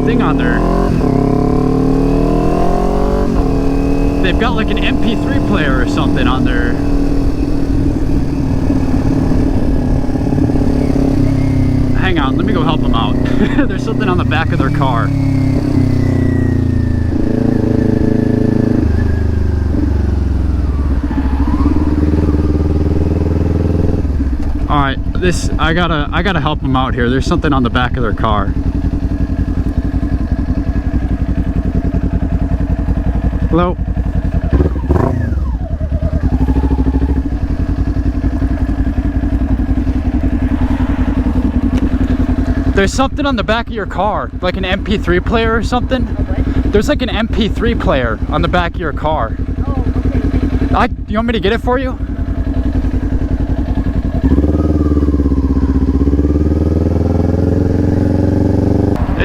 thing on there. They've got like an MP3 player or something on there. Hang on, let me go help them out. There's something on the back of their car. All right, I gotta help them out here. There's something on the back of their car. Hello? There's something on the back of your car, like an MP3 player or something. What? There's like an MP3 player on the back of your car. Oh, okay. You want me to get it for you?